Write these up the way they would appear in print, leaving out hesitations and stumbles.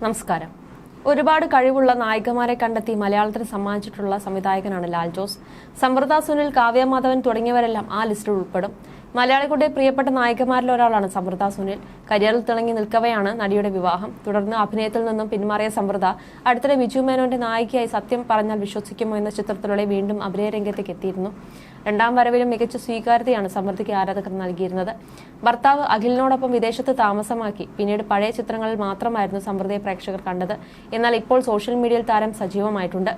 നമസ്കാരം. ഒരുപാട് കഴിവുള്ള നായികമാരെ കണ്ടെത്തി മലയാളത്തിന് സമ്മാനിച്ചിട്ടുള്ള സംവിധായകനാണ് ലാൽ ജോസ്. സമൃദ്ധ സുനിൽ, കാവ്യ മാധവൻ തുടങ്ങിയവരെല്ലാം ആ ലിസ്റ്റിൽ ഉൾപ്പെടും. മലയാളികളുടെ പ്രിയപ്പെട്ട നായികമാരിൽ ഒരാളാണ് സമൃദ്ധ സുനിൽ. കരിയറിൽ തിളങ്ങി നിൽക്കവെയാണ് നടിയുടെ വിവാഹം. തുടർന്ന് അഭിനയത്തിൽ നിന്നും പിന്മാറിയ സമൃദ്ധ അടുത്തിടെ ബിജു മേനോന്റെ നായികയായി സത്യം പറഞ്ഞാൽ വിശ്വസിക്കുമോ എന്ന ചിത്രത്തിലൂടെ വീണ്ടും അഭിനയ രംഗത്തേക്ക് എത്തിയിരുന്നു. രണ്ടാം വരവിലും മികച്ച സ്വീകാര്യതയാണ് സമൃദ്ധയ്ക്ക് ആരാധകർ നൽകിയിരുന്നത്. ഭർത്താവ് അഖിലിനോടൊപ്പം വിദേശത്ത് താമസമാക്കി പിന്നീട് പഴയ ചിത്രങ്ങളിൽ മാത്രമായിരുന്നു സമൃദ്ധയെ പ്രേക്ഷകർ കണ്ടത്. എന്നാൽ ഇപ്പോൾ സോഷ്യൽ മീഡിയയിൽ താരം സജീവമായിട്ടുണ്ട്.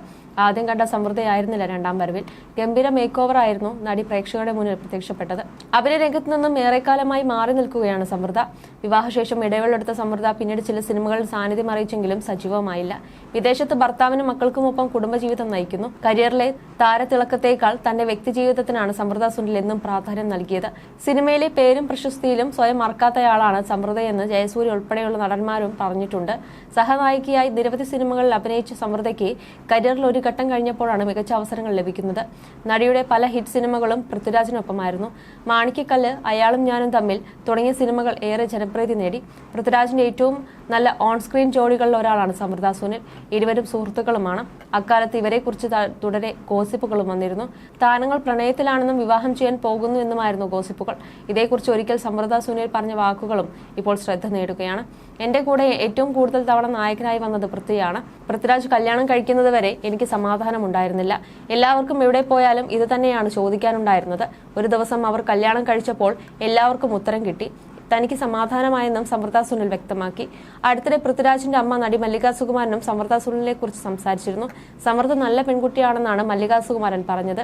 ആദ്യം കണ്ട സമൃദ്ധയായിരുന്നില്ല രണ്ടാം വരവിൽ. ഗംഭീര മേക്ക് ഓവർ ആയിരുന്നു നടി പ്രേക്ഷകരുടെ മുന്നിൽ പ്രത്യക്ഷപ്പെട്ടത്. അഭിനയ രംഗത്ത് നിന്നും ഏറെക്കാലമായി മാറി നിൽക്കുകയാണ് സമൃദ്ധ. വിവാഹശേഷം ഇടവേളെടുത്ത സമൃദ്ധ പിന്നീട് ചില സിനിമകളിൽ സാന്നിധ്യം അറിയിച്ചെങ്കിലും സജീവമായില്ല. വിദേശത്ത് ഭർത്താവിനും മക്കൾക്കുമൊപ്പം കുടുംബജീവിതം നയിക്കുന്നു. കരിയറിലെ താരത്തിളക്കത്തേക്കാൾ തന്റെ വ്യക്തിജീവിതത്തിനാണ് സമൃദ്ധ സുനിൽ എന്നും പ്രാധാന്യം നൽകിയത്. സിനിമയിലെ പേരും പ്രശസ്തിയിലും സ്വയം മറക്കാത്തയാളാണ് സമൃദ്ധയെന്ന് ജയസൂര്യ ഉൾപ്പെടെയുള്ള നടന്മാരും പറഞ്ഞിട്ടുണ്ട്. സഹനായികയായി നിരവധി സിനിമകളിൽ അഭിനയിച്ച സമൃദ്ധയ്ക്ക് കരിയറിൽ ഒരു ഘട്ടം കഴിഞ്ഞപ്പോഴാണ് മികച്ച അവസരങ്ങൾ ലഭിക്കുന്നത്. നടിയുടെ പല ഹിറ്റ് സിനിമകളും പൃഥ്വിരാജിനൊപ്പമായിരുന്നു. മാണിക്യക്കല്ല്, അയാളും ഞാനും തമ്മിൽ തുടങ്ങിയ സിനിമകൾ ഏറെ ജനപ്രീതി നേടി. പൃഥ്വിരാജിന്റെ ഏറ്റവും നല്ല ഓൺ സ്ക്രീൻ ജോഡികളിൽ ഒരാളാണ് സമൃദ്ധ സുനിൽ. ഇരുവരും സുഹൃത്തുക്കളുമാണ്. അക്കാലത്ത് ഇവരെക്കുറിച്ച് തുടരെ ഗോസിപ്പുകളും വന്നിരുന്നു. താരങ്ങൾ പ്രണയത്തിലാണെന്നും വിവാഹം ചെയ്യാൻ പോകുന്നു എന്നുമായിരുന്നു ഗോസിപ്പുകൾ. ഇതേക്കുറിച്ച് ഒരിക്കൽ സമൃദ്ധ സുനിൽ പറഞ്ഞ വാക്കുകളും ഇപ്പോൾ ശ്രദ്ധ നേടുകയാണ്. എന്റെ കൂടെ ഏറ്റവും കൂടുതൽ തവണ നായകനായി വന്നത് പൃഥ്വിയാണ്. പൃഥ്വിരാജ് കല്യാണം കഴിക്കുന്നത് വരെ എനിക്ക് സമാധാനം ഉണ്ടായിരുന്നില്ല. എല്ലാവർക്കും എവിടെ പോയാലും ഇത് തന്നെയാണ് ചോദിക്കാനുണ്ടായിരുന്നത്. ഒരു ദിവസം അവർ കല്യാണം കഴിച്ചപ്പോൾ എല്ലാവർക്കും ഉത്തരം കിട്ടി. തനിക്ക് സമാധാനമായെന്നും സമൃദ്ധ സുനിൽ വ്യക്തമാക്കി. അടുത്തിടെ പൃഥ്വിരാജിന്റെ അമ്മ നടി മല്ലിക സുകുമാരനും സമൃദ്ധ സുനിലിനെ കുറിച്ച് സംസാരിച്ചിരുന്നു. സമൃദ്ധ നല്ല പെൺകുട്ടിയാണെന്നാണ് മല്ലിക സുകുമാരൻ പറഞ്ഞത്.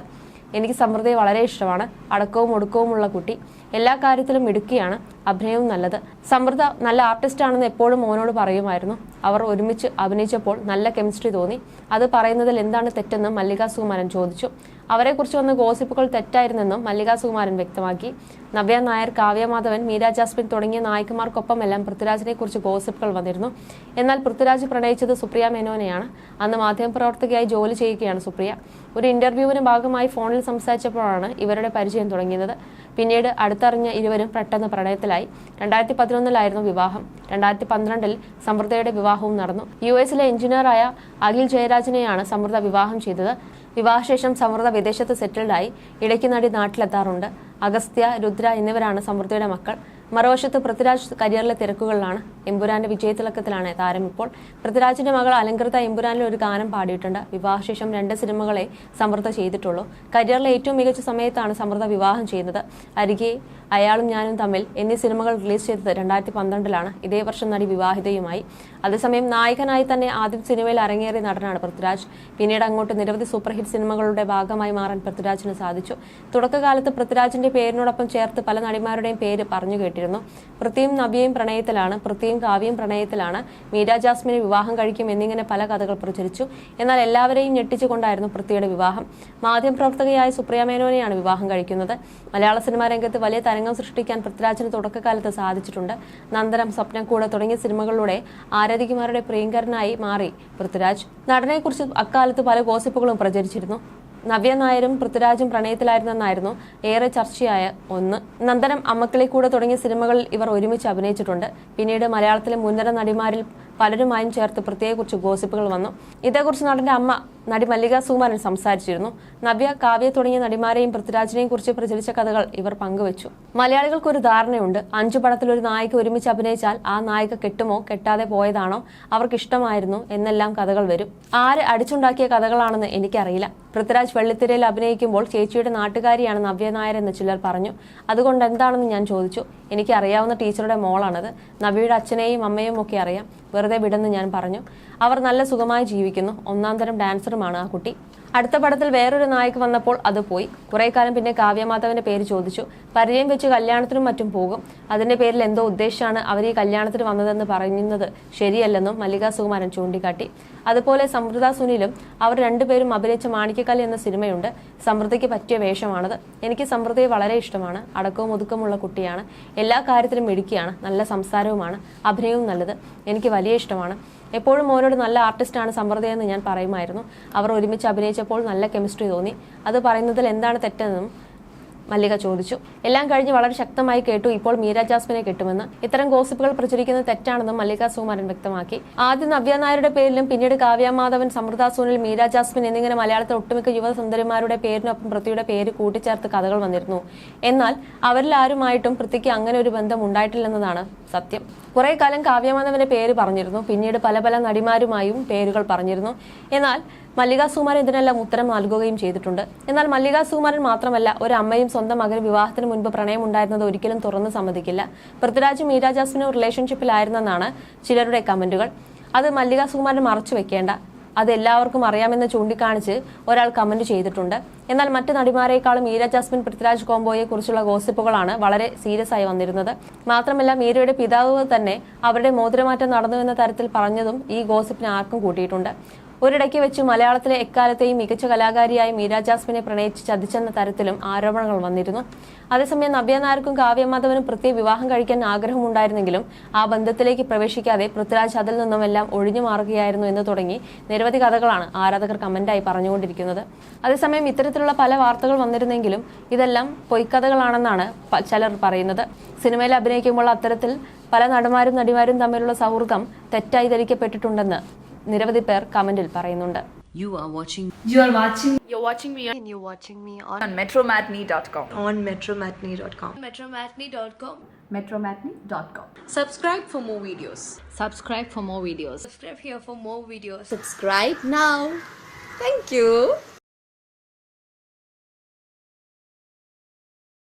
എനിക്ക് സമൃദ്ധയെ വളരെ ഇഷ്ടമാണ്. അടക്കവും ഒടുക്കവുമുള്ള കുട്ടി. എല്ലാ കാര്യത്തിലും മിടുക്കിയാണ്. അഭിനയവും നല്ലത്. സമൃദ്ധ നല്ല ആർട്ടിസ്റ്റ് ആണെന്ന് എപ്പോഴും മോനോട് പറയുമായിരുന്നു. അവർ ഒരുമിച്ച് അഭിനയിച്ചപ്പോൾ നല്ല കെമിസ്ട്രി തോന്നി. അത് പറയുന്നതിൽ എന്താണ് തെറ്റെന്ന് മല്ലിക സുകുമാരൻ ചോദിച്ചു. അവരെക്കുറിച്ച് വന്ന ഗോസിപ്പുകൾ തെറ്റായിരുന്നെന്നും മല്ലിക സുകുമാരൻ വ്യക്തമാക്കി. നവ്യ നായർ, കാവ്യ മാധവൻ, മീര ജാസ്മിൻ തുടങ്ങിയ നായികമാർക്കൊപ്പമെല്ലാം പൃഥ്വിരാജിനെ കുറിച്ച് ഗോസിപ്പുകൾ വന്നിരുന്നു. എന്നാൽ പൃഥ്വിരാജ് പ്രണയിച്ചത് സുപ്രിയ മേനോനെയാണ്. അന്ന് മാധ്യമപ്രവർത്തകയായി ജോലി ചെയ്യുകയാണ് സുപ്രിയ. ഒരു ഇന്റർവ്യൂവിന് ഭാഗമായി ഫോണിൽ സംസാരിച്ചപ്പോഴാണ് ഇവരുടെ പരിചയം തുടങ്ങിയത്. പിന്നീട് അടുത്തറിഞ്ഞ ഇരുവരും പെട്ടെന്ന് പ്രണയത്തിലായി. 2011 വിവാഹം. 2012 സമൃദ്ധയുടെ വിവാഹവും നടന്നു. US-ലെ എഞ്ചിനീയറായ അഖിൽ ജയരാജിനെയാണ് സമൃദ്ധ വിവാഹം ചെയ്തത്. വിവാഹശേഷം സമൃദ്ധ വിദേശത്ത് സെറ്റിൽഡായി. ഇടയ്ക്ക് നടി നാട്ടിലെത്താറുണ്ട്. അഗസ്ത്യ, രുദ്ര എന്നിവരാണ് സമൃദ്ധയുടെ മക്കൾ. മറുവശത്ത് പൃഥ്വിരാജ് കരിയറിലെ തിരക്കുകളിലാണ്. എമ്പുരാന്റെ വിജയത്തിളക്കത്തിലാണ് താരം ഇപ്പോൾ. പൃഥ്വിരാജിന്റെ മകൾ അലങ്കൃത എമ്പുരാനിൽ ഒരു ഗാനം പാടിയിട്ടുണ്ട്. വിവാഹശേഷം 2 സിനിമകളെ സമൃദ്ധ ചെയ്തിട്ടുള്ളൂ. കരിയറിലെ ഏറ്റവും മികച്ച സമയത്താണ് സമൃദ്ധ വിവാഹം ചെയ്യുന്നത്. അരികെ, അയാളും ഞാനും തമ്മിൽ എന്നീ സിനിമകൾ റിലീസ് ചെയ്തത് 2012 ഇതേ വർഷം നടി വിവാഹിതയുമായി. അതേസമയം നായകനായി തന്നെ ആദ്യം സിനിമയിൽ അരങ്ങേറിയ നടനാണ് പൃഥ്വിരാജ്. പിന്നീട് അങ്ങോട്ട് നിരവധി സൂപ്പർഹിറ്റ് സിനിമകളുടെ ഭാഗമായി മാറാൻ പൃഥ്വിരാജിന് സാധിച്ചു. തുടക്കകാലത്ത് പൃഥ്വിരാജിന്റെ പേരിനോടൊപ്പം ചേർത്ത് പല നടിമാരുടെയും പേര് പറഞ്ഞു കേട്ടിരുന്നു. പൃഥ്വിയും നവ്യയും പ്രണയത്തിലാണ്. പൃഥ്വിയും കാവ്യയും പ്രണയത്തിലാണ്. മീര ജാസ്മിനെ വിവാഹം കഴിക്കും എന്നിങ്ങനെ പല കഥകൾ പ്രചരിച്ചു. എന്നാൽ എല്ലാവരെയും ഞെട്ടിച്ചുകൊണ്ടായിരുന്നു പൃഥ്വിയുടെ വിവാഹം. മാധ്യമപ്രവർത്തകയായ സുപ്രിയ മേനോനെയാണ് വിവാഹം കഴിക്കുന്നത്. മലയാള സിനിമാ രംഗത്ത് വലിയ തരംഗം സൃഷ്ടിക്കാൻ പൃഥ്വിരാജിന് തുടക്കകാലത്ത് സാധിച്ചിട്ടുണ്ട്. നന്ദനം, സ്വപ്നക്കൂട് തുടങ്ങിയ സിനിമകളിലൂടെ ആരാധികമാരുടെ പ്രിയങ്കരനായി മാറി പൃഥ്വിരാജ്. നടനെക്കുറിച്ച് അക്കാലത്ത് പല ഗോസിപ്പുകളും പ്രചരിച്ചിരുന്നു. നവ്യ നായരും പൃഥ്വിരാജും പ്രണയത്തിലായിരുന്നെന്നായിരുന്നു ഏറെ ചർച്ചയായ ഒന്ന്. നന്ദനം, അമ്മക്കിളിക്കൂട് തുടങ്ങിയ സിനിമകളിൽ ഇവർ ഒരുമിച്ച് അഭിനയിച്ചിട്ടുണ്ട്. പിന്നീട് മലയാളത്തിലെ മുൻനിര നടിമാരിൽ പലരുമായും ചേർത്ത് പൃഥ്വിയെക്കുറിച്ച് ഗോസിപ്പുകൾ വന്നു. ഇതേക്കുറിച്ച് നടന്റെ അമ്മ നടി മല്ലിക സുകുമാരൻ സംസാരിച്ചിരുന്നു. നവ്യ, കാവ്യ തുടങ്ങിയ നടിമാരെയും പൃഥ്വിരാജിനെയും കുറിച്ച് പ്രചരിച്ച കഥകൾ ഇവർ പങ്കുവച്ചു. മലയാളികൾക്ക് ഒരു ധാരണയുണ്ട്, 5 പടത്തിൽ ഒരു നായിക ഒരുമിച്ച് അഭിനയിച്ചാൽ ആ നായിക കെട്ടുമോ കെട്ടാതെ പോയതാണോ, അവർക്ക് ഇഷ്ടമായിരുന്നു എന്നെല്ലാം കഥകൾ വരും. ആര് അടിച്ചുണ്ടാക്കിയ കഥകളാണെന്ന് എനിക്കറിയില്ല. പൃഥ്വിരാജ് വെള്ളിത്തിരയിൽ അഭിനയിക്കുമ്പോൾ ചേച്ചിയുടെ നാട്ടുകാരിയാണ് നവ്യ നായർ എന്ന് ചിലർ പറഞ്ഞു. അതുകൊണ്ട് എന്താണെന്ന് ഞാൻ ചോദിച്ചു. എനിക്ക് അറിയാവുന്ന ടീച്ചറുടെ മോളാണത്. നവ്യയുടെ അച്ഛനെയും അമ്മയും ഒക്കെ അറിയാം. വെറുതെ വിടെന്ന് ഞാൻ പറഞ്ഞു. അവർ നല്ല സുഖമായി ജീവിക്കുന്നു. 1-ാം തരം ഡാൻസറുമാണ് ആ കുട്ടി. അടുത്ത പടത്തിൽ വേറൊരു നായിക വന്നപ്പോൾ അത് പോയി. കുറെ കാലം പിന്നെ കാവ്യമാധവന്റെ പേര് ചോദിച്ചു. പരിചയം വെച്ച് കല്യാണത്തിനും മറ്റും പോകും. അതിന്റെ പേരിൽ എന്തോ ഉദ്ദേശിച്ചാണ് അവർ ഈ കല്യാണത്തിന് വന്നതെന്ന് പറയുന്നത് ശരിയല്ലെന്നും മല്ലിക സുകുമാരൻ ചൂണ്ടിക്കാട്ടി. അതുപോലെ സമൃദ്ധ സുനിലും അവർ രണ്ടുപേരും അഭിനയിച്ച മാണിക്യക്കല്ല് എന്ന സിനിമയുണ്ട്. സമൃദ്ധയ്ക്ക് പറ്റിയ വേഷമാണത്. എനിക്ക് സമൃദ്ധയെ വളരെ ഇഷ്ടമാണ്. അടക്കവും ഒതുക്കമുള്ള കുട്ടിയാണ്. എല്ലാ കാര്യത്തിലും മിടുക്കിയാണ്. നല്ല സംസാരവുമാണ്. അഭിനയവും നല്ലത്. എനിക്ക് വലിയ ഇഷ്ടമാണ്. എപ്പോഴും മോനോട് നല്ല ആർട്ടിസ്റ്റാണ് സമൃദ്ധയെന്ന് ഞാൻ പറയുമായിരുന്നു. അവർ ഒരുമിച്ച് അഭിനയിച്ചപ്പോൾ നല്ല കെമിസ്ട്രി തോന്നി. അത് പറയുന്നതിൽ എന്താണ് തെറ്റെന്നും മല്ലിക ചോദിച്ചു. എല്ലാം കഴിഞ്ഞ് വളരെ ശക്തമായി കേട്ടു ഇപ്പോൾ മീര ജാസ്മിനെ കിട്ടുമെന്ന്. ഇത്തരം ഗോസിപ്പുകൾ പ്രചരിക്കുന്നത് തെറ്റാണെന്നും മല്ലിക സുകുമാരൻ വ്യക്തമാക്കി. ആദ്യം നവ്യ നായരുടെ പേരിലും പിന്നീട് കാവ്യ മാധവൻ, സമൃദ്ധ സുനിൽ, മീര ജാസ്മിൻ എന്നിങ്ങനെ മലയാളത്തിലെ ഒട്ടുമിക്ക യുവസുന്ദരിമാരുടെ പേരിനൊപ്പം പൃഥ്വിയുടെ പേര് കൂട്ടിച്ചേർത്ത് കഥകൾ വന്നിരുന്നു. എന്നാൽ അവരിൽ ആരുമായിട്ടും പൃഥ്വിക്ക് അങ്ങനെ ഒരു ബന്ധം ഉണ്ടായിട്ടില്ലെന്നതാണ് സത്യം. കുറെ കാലം കാവ്യമാധവന്റെ പേര് പറഞ്ഞിരുന്നു. പിന്നീട് പല പല നടിമാരുമായും പേരുകൾ പറഞ്ഞിരുന്നു. എന്നാൽ മല്ലിക സുകുമാരൻ ഇതിനെല്ലാം ഉത്തരം നൽകുകയും ചെയ്തിട്ടുണ്ട്. എന്നാൽ മല്ലിക സുകുമാരൻ മാത്രമല്ല, ഒരു അമ്മയും സ്വന്തം മകന് വിവാഹത്തിന് മുൻപ് പ്രണയമുണ്ടായിരുന്നത് ഒരിക്കലും തുറന്ന് സമ്മതിക്കില്ല. പൃഥ്വിരാജും മീര ജാസ്മിനും റിലേഷൻഷിപ്പിലായിരുന്നെന്നാണ് ചിലരുടെ കമന്റുകൾ. അത് മല്ലിക സുകുമാരൻ മറച്ചു വെക്കേണ്ട, അത് എല്ലാവർക്കും അറിയാമെന്ന് ചൂണ്ടിക്കാണിച്ച് ഒരാൾ കമന്റ് ചെയ്തിട്ടുണ്ട്. എന്നാൽ മറ്റ് നടിമാരെക്കാളും മീര ജാസ്മിൻ പൃഥ്വിരാജ് കോംബോയെ കുറിച്ചുള്ള ഗോസിപ്പുകളാണ് വളരെ സീരിയസ് ആയി വന്നിരുന്നത്. മാത്രമല്ല, മീരയുടെ പിതാവ് തന്നെ അവരുടെ മോതിരമാറ്റം നടന്നുവെന്ന തരത്തിൽ പറഞ്ഞതും ഈ ഗോസിപ്പിന് ആർക്കും കൂട്ടിയിട്ടുണ്ട്. ഒരിടയ്ക്ക് വെച്ച് മലയാളത്തിലെ എക്കാലത്തെയും മികച്ച കലാകാരിയായ മീര ജാസ്മിനെ പ്രണയിച്ച് ചതിച്ചെന്ന തരത്തിലും ആരോപണങ്ങൾ വന്നിരുന്നു. അതേസമയം നവ്യ നായർക്കും കാവ്യ മാധവനും പ്രത്യേക വിവാഹം കഴിക്കാൻ ആഗ്രഹമുണ്ടായിരുന്നെങ്കിലും ആ ബന്ധത്തിലേക്ക് പ്രവേശിക്കാതെ പൃഥ്വിരാജ് അതിൽ നിന്നുമെല്ലാം ഒഴിഞ്ഞു മാറുകയായിരുന്നു എന്ന് തുടങ്ങി നിരവധി കഥകളാണ് ആരാധകർ കമന്റായി പറഞ്ഞുകൊണ്ടിരിക്കുന്നത്. അതേസമയം ഇത്തരത്തിലുള്ള പല വാർത്തകൾ വന്നിരുന്നെങ്കിലും ഇതെല്ലാം പൊയ്ക്കഥകളാണെന്നാണ് ചിലർ പറയുന്നത്. സിനിമയിൽ അഭിനയിക്കുമ്പോൾ അത്തരത്തിൽ പല നടന്മാരും നടിമാരും തമ്മിലുള്ള സൗഹൃദം തെറ്റായി ധരിക്കപ്പെട്ടിട്ടുണ്ടെന്ന് നിരവധി പേർ കമന്റിൽ പറയുന്നുണ്ട്. You're watching me on metromatney.com. on metromatney.com. metromatney.com. Subscribe for more videos. Subscribe for more videos. Subscribe here for more videos. Subscribe now. Thank you.